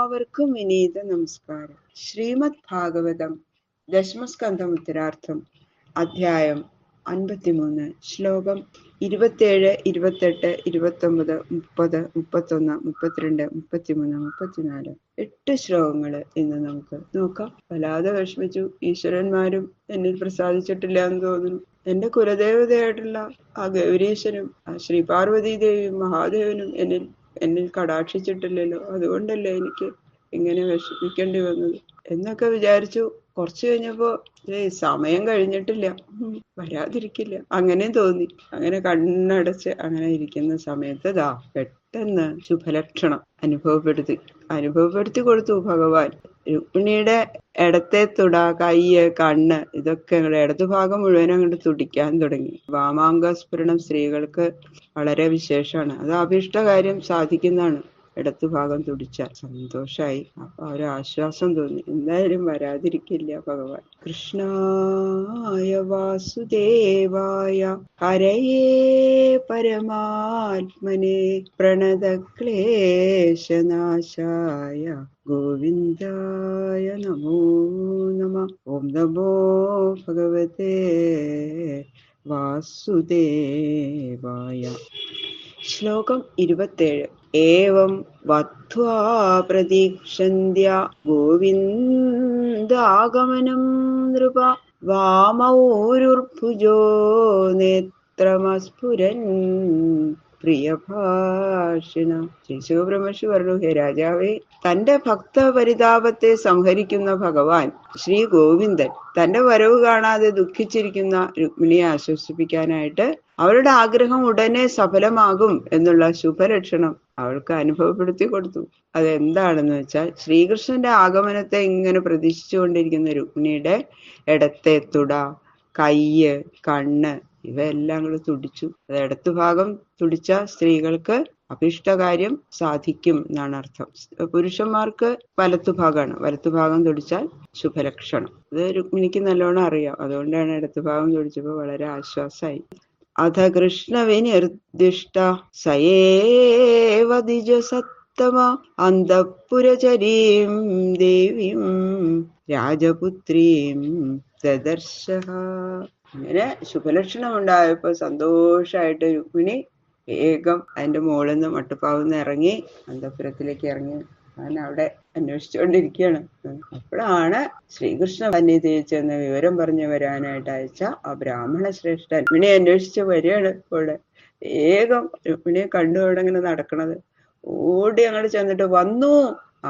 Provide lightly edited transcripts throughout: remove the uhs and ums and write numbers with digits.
എല്ലാവർക്കും വിനീത നമസ്കാരം. ശ്രീമദ് ഭാഗവതം ദശമസ്കന്ധം ഉത്തരാർത്ഥം അധ്യായം 53 ശ്ലോകം 27, 28, 29, 30, 31, 32, 33, 34 8 ശ്ലോകങ്ങള് ഇന്ന് നമുക്ക് നോക്കാം. വല്ലാതെ വിഷമിച്ചു. ഈശ്വരന്മാരും എന്നിൽ പ്രസാദിച്ചിട്ടില്ല എന്ന് തോന്നുന്നു. എന്റെ കുലദേവതയായിട്ടുള്ള ആ ഗൗരീശനും ആ ശ്രീ പാർവതീ ദേവിയും മഹാദേവനും എന്നിൽ കടാക്ഷിച്ചിട്ടില്ലല്ലോ. അതുകൊണ്ടല്ലേ എനിക്ക് ഇങ്ങനെ വിഷമിക്കേണ്ടി വന്നത് എന്നൊക്കെ വിചാരിച്ചു. കുറച്ചു കഴിഞ്ഞപ്പോ സമയം കഴിഞ്ഞിട്ടില്ല, വരാതിരിക്കില്ല, അങ്ങനെയും തോന്നി. അങ്ങനെ കണ്ണടച്ച് അങ്ങനെ ഇരിക്കുന്ന സമയത്ത് പെട്ടെന്ന് ശുഭലക്ഷണം അനുഭവപ്പെടുത്തി കൊടുത്തു ഭഗവാൻ. രുക്മിണിയുടെ ഇടത്തെ തുട, കയ്യ്, കണ്ണ് ഇതൊക്കെ അങ്ങോട്ട് ഇടതുഭാഗം മുഴുവൻ അങ്ങോട്ട് തുടിക്കാൻ തുടങ്ങി. വാമാംഗസ്ഫുരണം സ്ത്രീകൾക്ക് വളരെ വിശേഷമാണ്. അത് അഭീഷ്ടകാര്യം സാധിക്കുന്നതാണ്. ഇടത്തുഭാഗം തുടിച്ചാൽ സന്തോഷായി. അപ്പൊ ഒരാശ്വാസം തോന്നി. എന്തായാലും വരാതിരിക്കില്ല ഭഗവാൻ. കൃഷ്ണായ വാസുദേവായ ഹരയേ പരമാത്മനെ പ്രണതക്ലേശനാശായ ഗോവിന്ദായ നമോ നമഃ. ഓം നമോ ഭഗവതേ വാസുദേവായ. ശ്ലോകം 27. ഏവം വധ്വാ പ്രതീക്ഷന്ത്യ ഗോവിന്ദാഗമനം നൃപ വാമൗരുർഭുജോ നേത്രമസ്ഫുരൻ പ്രിയഭാഷിണ. ശ്രീ ശിവബ്രഹ്മർഷി പറഞ്ഞു, ഹേ രാജാവേ, തന്റെ ഭക്തപരിതാപത്തെ സംഹരിക്കുന്ന ഭഗവാൻ ശ്രീ ഗോവിന്ദൻ തന്റെ വരവ് കാണാതെ ദുഃഖിച്ചിരിക്കുന്ന രുക്മിണിയെ ആശ്വസിപ്പിക്കാനായിട്ട് അവളുടെ ആഗ്രഹം ഉടനെ സഫലമാകും എന്നുള്ള ശുഭലക്ഷണം അവൾക്ക് അനുഭവപ്പെടുത്തി കൊടുത്തു. അതെന്താണെന്ന് വെച്ചാൽ, ശ്രീകൃഷ്ണന്റെ ആഗമനത്തെ ഇങ്ങനെ പ്രതീക്ഷിച്ചുകൊണ്ടിരിക്കുന്ന രുക്മിണിയുടെ ഇടത്തെ തുട, കയ്യ്, കണ്ണ് ഇവയെല്ലാം കൂടെ തുടിച്ചു. അത് ഇടത്തുഭാഗം തുടിച്ച സ്ത്രീകൾക്ക് അഭിഷ്ടകാര്യം സാധിക്കും എന്നാണ് അർത്ഥം. പുരുഷന്മാർക്ക് വലത്തുഭാഗമാണ്. വലത്തുഭാഗം തുടിച്ചാൽ ശുഭലക്ഷണം. അത് രുക്മിണിക്ക് നല്ലോണം അറിയാം. അതുകൊണ്ടാണ് ഇടത്തുഭാഗം തുടിച്ചപ്പോ വളരെ ആശ്വാസമായി. അഥ കൃഷ്ണ വിനിർദിഷ്ട സയേവ ദ്വിജസത്തമ അന്തഃപുരചരീം ദേവീം രാജപുത്രീം ദദർശഃ. അങ്ങനെ ശുഭലക്ഷണം ഉണ്ടായപ്പോ സന്തോഷായിട്ട് രുക്മിണി വേഗം അതിന്റെ മുകളിൽ നിന്ന് മട്ടുപ്പാവുന്ന് ഇറങ്ങി അന്തഃപുരത്തിലേക്ക് ഇറങ്ങി. ഞാൻ അവിടെ അന്വേഷിച്ചുകൊണ്ടിരിക്കുകയാണ്. അപ്പോഴാണ് ശ്രീകൃഷ്ണ സന്നിധിയിൽ ചെന്ന് വിവരം പറഞ്ഞു വരാനായിട്ട് അയച്ച ആ ബ്രാഹ്മണ ശ്രേഷ്ഠൻ രുക്മിണിയെ അന്വേഷിച്ച് വരികയാണ്. ഇവിടെ വേഗം രുക്മിണിയെ കണ്ടു അവിടെ ഇങ്ങനെ നടക്കണത്. ഓടി അങ്ങോട്ട് ചെന്നിട്ട് വന്നു.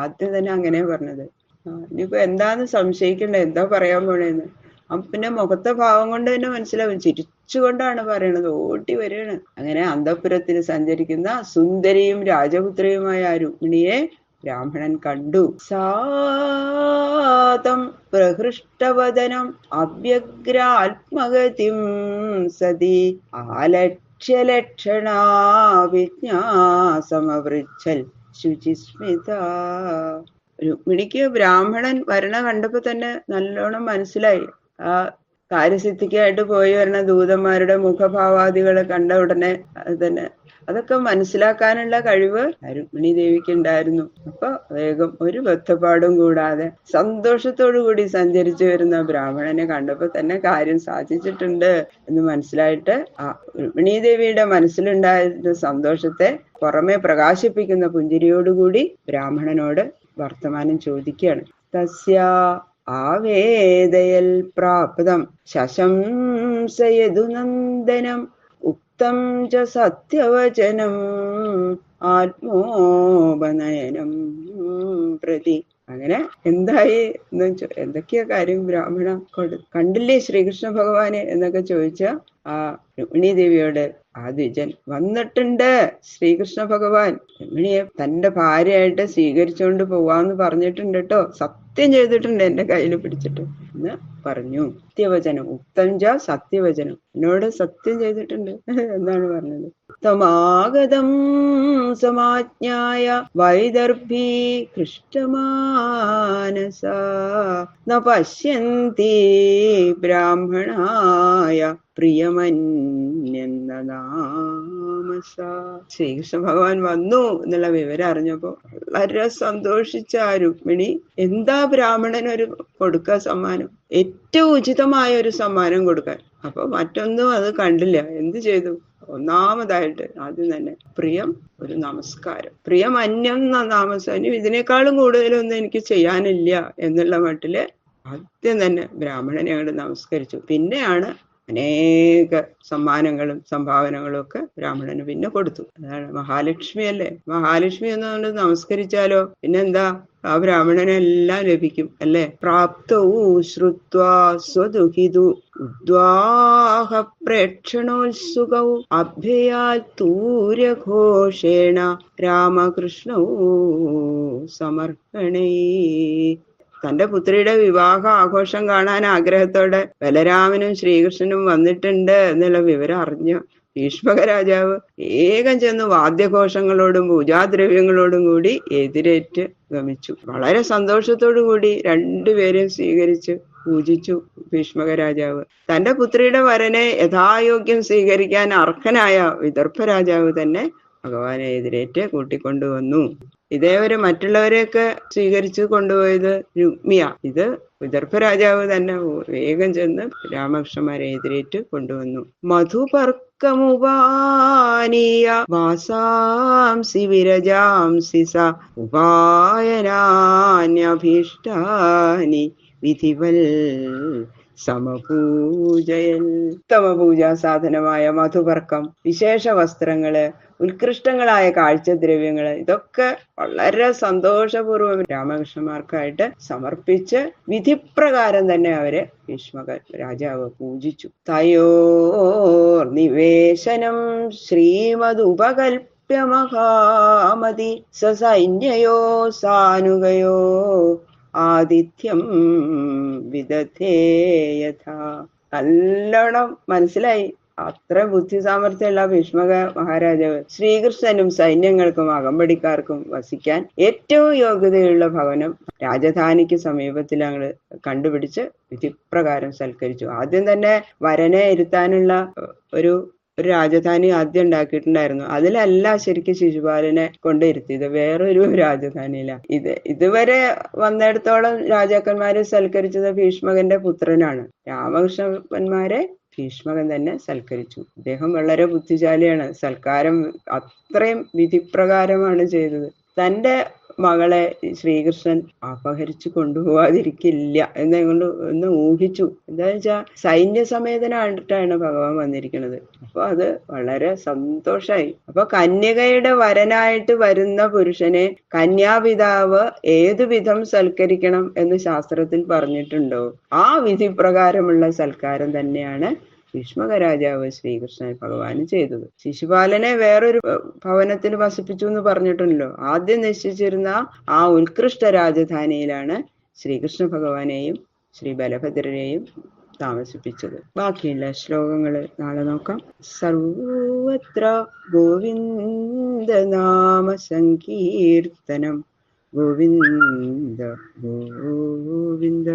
ആദ്യം തന്നെ അങ്ങനെ പറഞ്ഞത്. ഇനിയിപ്പോ എന്താന്ന് സംശയിക്കണ്ട, എന്താ പറയാൻ പോണേന്ന്. പിന്നെ മുഖത്തെ ഭാവം കൊണ്ട് തന്നെ മനസ്സിലാവും. ചിരിച്ചുകൊണ്ടാണ് പറയണത്. ഓടി വരികയാണ്. അങ്ങനെ അന്തഃപുരത്തിൽ സഞ്ചരിക്കുന്ന സുന്ദരിയും രാജപുത്രിയുമായ ആ രുക്മിണിയെ ബ്രാഹ്മണൻ കണ്ടു. സാതം പ്രഹൃഷ്ടവദനം അവ്യഗ്രാത്മഗതിം സതി ആലക്ഷ്യലക്ഷണാ വിജ്ഞാസമവൃച്ഛൽ ശുചിസ്മിത. രുക്മിണിക്ക് ബ്രാഹ്മണൻ വരണ കണ്ടപ്പോ തന്നെ നല്ലോണം മനസ്സിലായി. ആ കാര്യസിദ്ധിക്കായിട്ട് പോയി വരുന്ന ദൂതന്മാരുടെ മുഖഭാവാദികളെ കണ്ട ഉടനെ തന്നെ അതൊക്കെ മനസ്സിലാക്കാനുള്ള കഴിവ് രുക്മിണി ദേവിക്ക് ഉണ്ടായിരുന്നു. അപ്പൊ വേഗം ഒരു ബദ്ധപ്പാടും കൂടാതെ സന്തോഷത്തോടു കൂടി സഞ്ചരിച്ചു വരുന്ന ബ്രാഹ്മണനെ കണ്ടപ്പോ തന്നെ കാര്യം സാധിച്ചിട്ടുണ്ട് എന്ന് മനസ്സിലായിട്ട് ആ രുക്മിണി ദേവിയുടെ മനസ്സിലുണ്ടായിരുന്ന സന്തോഷത്തെ പുറമെ പ്രകാശിപ്പിക്കുന്ന പുഞ്ചിരിയോടുകൂടി ബ്രാഹ്മണനോട് വർത്തമാനം ചോദിക്കുകയാണ്. തസ്യ ആവേദയൽ പ്രാപ്തം ശശംസയതു നന്ദനം ഉക്തം ച സത്യവചനം ആത്മോപനയനം പ്രതി. അങ്ങനെ എന്തായി എന്തൊക്കെയാ കാര്യം ബ്രാഹ്മണ കണ്ടില്ലേ ശ്രീകൃഷ്ണ ഭഗവാനെ എന്നൊക്കെ ചോദിച്ച ആ രുക്മിണി ദേവിയോട് ആ ദ്വിജൻ വന്നിട്ടുണ്ട്. ശ്രീകൃഷ്ണ ഭഗവാൻ രുക്മിണിയെ തന്റെ ഭാര്യയായിട്ട് സ്വീകരിച്ചുകൊണ്ട് പോവാന്ന് പറഞ്ഞിട്ടുണ്ട് കേട്ടോ. സത്യം ചെയ്തിട്ടുണ്ട് എന്റെ കയ്യിൽ പിടിച്ചിട്ട് എന്ന് പറഞ്ഞു. സത്യവചനം ഉക്തം ച സത്യവചനം, എന്നോട് സത്യം ചെയ്തിട്ടുണ്ട് എന്നാണ് പറഞ്ഞത്. തമാഗതം സമാജ്ഞായ വൈദർഭീ ഹൃഷ്ടമാനസ ന പശ്യന്തി ബ്രാഹ്മണായ പ്രിയമന്യന്ന നാമ ശ്രീകൃഷ്ണ ഭഗവാൻ വന്നു എന്നുള്ള വിവരം അറിഞ്ഞപ്പോ വളരെ സന്തോഷിച്ച ആ രുക്മിണി എന്താ ബ്രാഹ്മണനൊരു കൊടുക്കുക സമ്മാനം, ഏറ്റവും ഉചിതമായ ഒരു സമ്മാനം കൊടുക്കാൻ. അപ്പൊ മറ്റൊന്നും അത് കണ്ടില്ല. എന്ത് ചെയ്തു? ഒന്നാമതായിട്ട് ആദ്യം തന്നെ പ്രിയം ഒരു നമസ്കാരം. പ്രിയം അന്യം നാമസാനി, ഇതിനേക്കാളും കൂടുതലൊന്നും എനിക്ക് ചെയ്യാനില്ല എന്നുള്ള മട്ടില് ആദ്യം തന്നെ ബ്രാഹ്മണനെ അങ്ങോട്ട് നമസ്കരിച്ചു. പിന്നെയാണ് അനേക സമ്മാനങ്ങളും സംഭാവനകളും ഒക്കെ ബ്രാഹ്മണന് പിന്നെ കൊടുത്തു. അതാണ് മഹാലക്ഷ്മി അല്ലേ. മഹാലക്ഷ്മി എന്നുകൊണ്ട് നമസ്കരിച്ചാലോ പിന്നെന്താ, ആ ബ്രാഹ്മണനെല്ലാം ലഭിക്കും അല്ലേ. പ്രാപ്തൗ ശ്രുത്വാ സ്വദുഹിതു ഉദ്വാഹ പ്രേക്ഷണോത്സുകൗ അഭ്യയാൽ തൂര്യഘോഷേണ രാമകൃഷ്ണൗ സമർപ്പണേ. തന്റെ പുത്രിയുടെ വിവാഹ ആഘോഷം കാണാൻ ആഗ്രഹത്തോടെ ബലരാമനും ശ്രീകൃഷ്ണനും വന്നിട്ടുണ്ട് എന്നുള്ള വിവരം അറിഞ്ഞു ഭീഷ്മക രാജാവ് വേഗം ചെന്ന് വാദ്യഘോഷങ്ങളോടും പൂജാദ്രവ്യങ്ങളോടും കൂടി എതിരേറ്റ് ഗമിച്ചു. വളരെ സന്തോഷത്തോടു കൂടി രണ്ടുപേരെയും സ്വീകരിച്ച് പൂജിച്ചു ഭീഷ്മക രാജാവ്. തന്റെ പുത്രിയുടെ വരനെ യഥായോഗ്യം സ്വീകരിക്കാൻ അർഹനായ വിദർഭ രാജാവ് തന്നെ ഭഗവാനെ എതിരേറ്റ് കൂട്ടിക്കൊണ്ടുവന്നു. ഇതേവരെ മറ്റുള്ളവരെയൊക്കെ സ്വീകരിച്ചു കൊണ്ടുപോയത് രുക്മിയ. ഇത് വിദർഭ രാജാവ് തന്നെ വേഗം ചെന്ന് രാമകൃഷ്ണന്മാരെ എതിരേറ്റ് കൊണ്ടുവന്നു. മധുപർക്കമുപാനീയ വാസാംസി വിരജാംസി സ ഉപായനാന്യഭീഷ്ടാനി വിധിവൽ സമപൂജയൻ. ഉത്തമപൂജാ സാധനമായ മധുപർക്കം, വിശേഷ വസ്ത്രങ്ങള്, ഉത്കൃഷ്ടങ്ങളായ കാഴ്ചദ്രവ്യങ്ങള്, ഇതൊക്കെ വളരെ സന്തോഷപൂർവ്വം രാമകൃഷ്ണന്മാർക്കായിട്ട് സമർപ്പിച്ച് വിധിപ്രകാരം തന്നെ അവരെ ഭീഷ്മക രാജാവ് പൂജിച്ചു. തയോർ നിവേശനം ശ്രീമദുപകൽപ്യ മഹാമതി സൈന്യയോ സാനുഗയോ ആതിഥ്യം വിദധേയഥാ. നല്ലോണം മനസ്സിലായി. അത്ര ബുദ്ധി സാമർഥ്യമുള്ള ഭീഷ്മക മഹാരാജാവ് ശ്രീകൃഷ്ണനും സൈന്യങ്ങൾക്കും അകമ്പടിക്കാർക്കും വസിക്കാൻ ഏറ്റവും യോഗ്യതയുള്ള ഭവനം രാജധാനിക്ക് സമീപത്തിൽ അങ്ങ് കണ്ടുപിടിച്ച് വിധിപ്രകാരം സൽക്കരിച്ചു. ആദ്യം തന്നെ വരനെ ഇരുത്താനുള്ള ഒരു രാജധാനി ആദ്യം ഉണ്ടാക്കിയിട്ടുണ്ടായിരുന്നു. അതിലല്ല ശരിക്കും ശിശുപാലനെ കൊണ്ടിരുത്തിയത്, വേറൊരു രാജധാനിയില. ഇതുവരെ വന്നിടത്തോളം രാജാക്കന്മാരെ സൽക്കരിച്ചത് ഭീഷ്മകന്റെ പുത്രനാണ്. രാമകൃഷ്ണന്മാരെ ഭീഷ്മകൻ തന്നെ സൽക്കരിച്ചു. അദ്ദേഹം വളരെ ബുദ്ധിശാലിയാണ്. സൽക്കാരം അത്രയും വിധിപ്രകാരമാണ് ചെയ്തത്. തന്റെ മകളെ ശ്രീകൃഷ്ണൻ അപഹരിച്ചു കൊണ്ടുപോകാതിരിക്കില്ല എന്ന് ഊഹിച്ചു. എന്താന്ന് വെച്ചാൽ സൈന്യസമേതനായിട്ടാണ് ഭഗവാൻ വന്നിരിക്കുന്നത്. അപ്പൊ അത് വളരെ സന്തോഷായി. അപ്പൊ കന്യകയുടെ വരനായിട്ട് വരുന്ന പുരുഷനെ കന്യാപിതാവ് ഏതു വിധം സൽക്കരിക്കണം എന്ന് ശാസ്ത്രത്തിൽ പറഞ്ഞിട്ടുണ്ടോ, ആ വിധിപ്രകാരമുള്ള സൽക്കാരം തന്നെയാണ് ഭീഷ്മക രാജാവ് ശ്രീകൃഷ്ണൻ ഭഗവാന് ചെയ്തത്. ശിശുപാലനെ വേറൊരു ഭവനത്തിൽ വസിപ്പിച്ചു എന്ന് പറഞ്ഞിട്ടുണ്ടല്ലോ. ആദ്യം നിശ്ചയിച്ചിരുന്ന ആ ഉത്കൃഷ്ട രാജധാനിയിലാണ് ശ്രീകൃഷ്ണ ഭഗവാനെയും ശ്രീ ബലഭദ്രരെയും താമസിപ്പിച്ചത്. ബാക്കിയുള്ള ശ്ലോകങ്ങള് നാളെ നോക്കാം. സർവത്ര ഗോവിന്ദ നാമ സങ്കീർത്തനം ഗോവിന്ദ ഗോവിന്ദ.